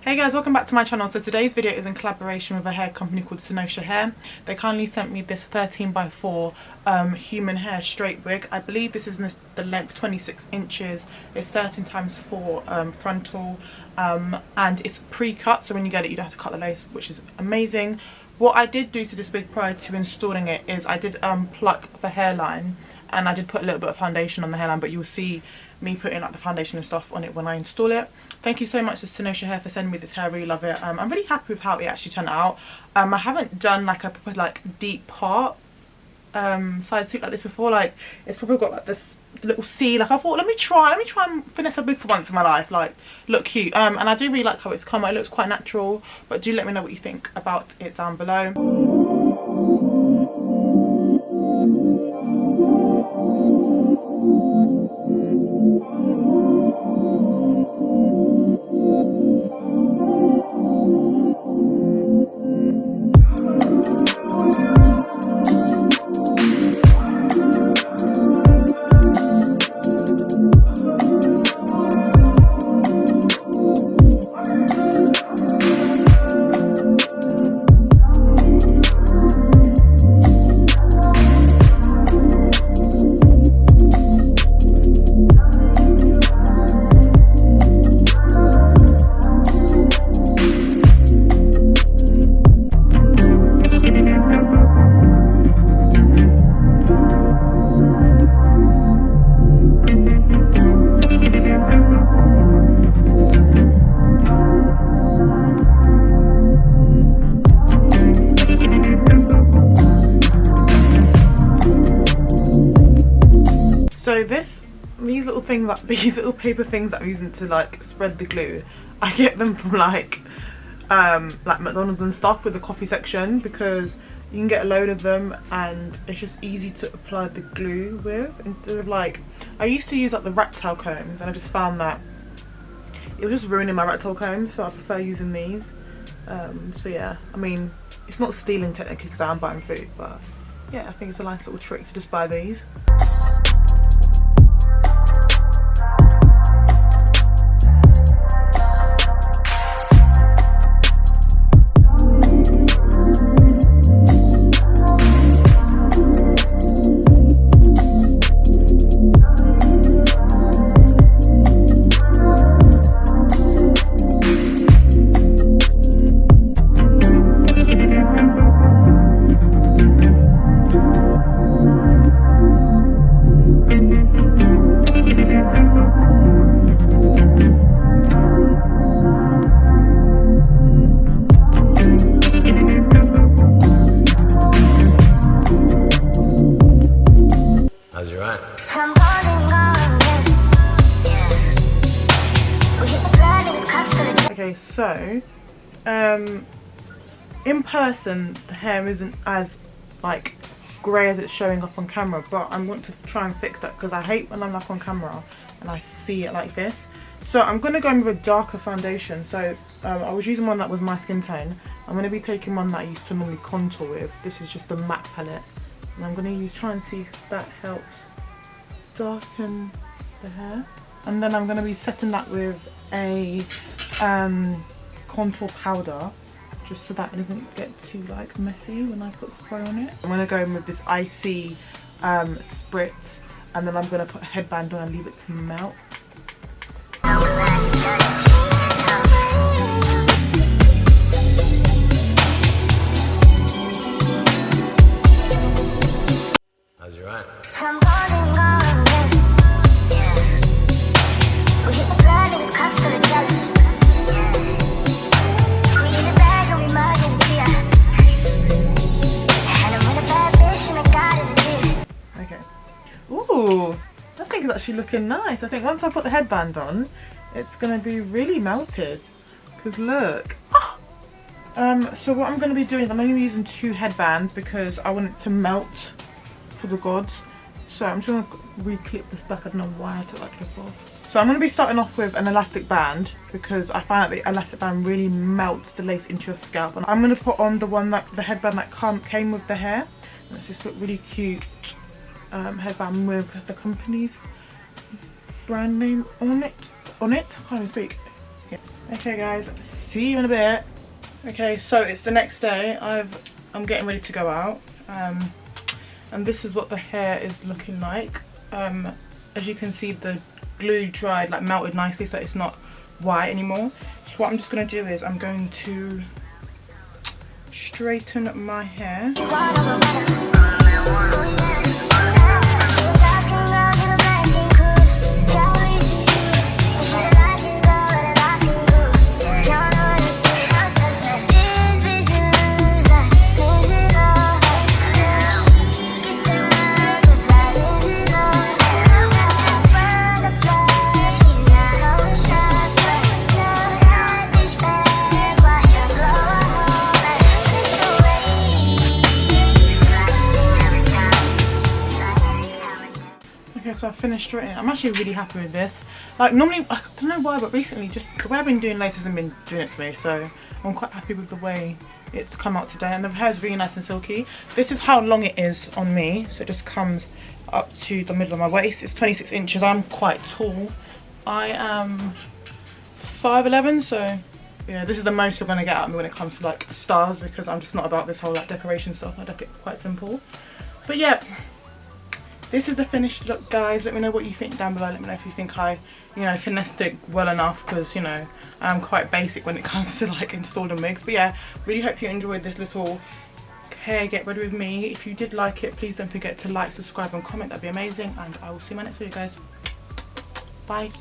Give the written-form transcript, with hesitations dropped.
Hey guys, welcome back to my channel. So today's video is in collaboration with a hair company called Cynosure Hair. They kindly sent me this 13x4 human hair straight wig. I believe this is the length 26 inches. It's 13x4 frontal and it's pre-cut, so when you get it you don't have to cut the lace, which is amazing. What I did do to this wig prior to installing it is I did pluck the hairline, and I did put a little bit of foundation on the hairline, but you'll see me putting like the foundation and stuff on it when I install it. Thank you so much to Cynosure Hair for sending me this hair. I really love it. I'm really happy with how it actually turned out. I haven't done like a proper like deep part side suit like this before. Like it's probably got like this little C. Like I thought, let me try and finesse a wig for once in my life, like look cute. And I do really like how it's come out. It looks quite natural, but do let me know what you think about it down below. So these little things, like these little paper things that I'm using to like spread the glue, I get them from like McDonald's and stuff with the coffee section, because you can get a load of them and it's just easy to apply the glue with, instead of like, I used to use like the rat tail combs and I just found that it was just ruining my rat tail combs, so I prefer using these. So yeah, I mean it's not stealing technically because I am buying food, but yeah, I think it's a nice little trick to just buy these. Okay, so in person the hair isn't as like grey as it's showing up on camera, but I want to try and fix that because I hate when I'm like on camera and I see it like this. So I'm going to go in with a darker foundation. So I was using one that was my skin tone. I'm going to be taking one that I used to normally contour with. This is just a matte palette, and I'm going to try and see if that helps darken the hair. And then I'm going to be setting that with a contour powder, just so that it doesn't get too like messy when I put spray on it. I'm going to go in with this icy spritz, and then I'm going to put a headband on and leave it to melt. How's your aunt? Ooh, I think it's actually looking nice. I think once I put the headband on, it's going to be really melted. Because look. Oh! So what I'm going to be doing is I'm only using 2 headbands because I want it to melt for the gods. So I'm just going to re-clip this back. I don't know why I took that clip off. So I'm going to be starting off with an elastic band because I find that the elastic band really melts the lace into your scalp. And I'm going to put on the headband that came with the hair. And it's just look really cute. Headband with the company's brand name on it. I can't even speak. Yeah, Okay guys, see you in a bit. Okay, so it's the next day. I'm getting ready to go out, and this is what the hair is looking like. As you can see, the glue dried, like melted nicely, so it's not white anymore. So what I'm just going to do is I'm going to straighten my hair. Okay, so I finished straightening. I'm actually really happy with this. Like normally, I don't know why, but recently just the way I've been doing lace hasn't been doing it for me, so I'm quite happy with the way it's come out today. And the hair is really nice and silky. This is how long it is on me, so it just comes up to the middle of my waist. It's 26 inches. I'm quite tall. I am 5'11", so yeah, this is the most you're gonna get out of me when it comes to like stars, because I'm just not about this whole like decoration stuff. I like it quite simple. But yeah, this is the finished look, guys. Let me know what you think down below. Let me know if you think I, you know, finessed it well enough, because, you know, I'm quite basic when it comes to like installing wigs. But yeah, really hope you enjoyed this little hair get ready with me. If you did like it, please don't forget to like, subscribe and comment. That'd be amazing. And I will see you in my next video, guys. Bye.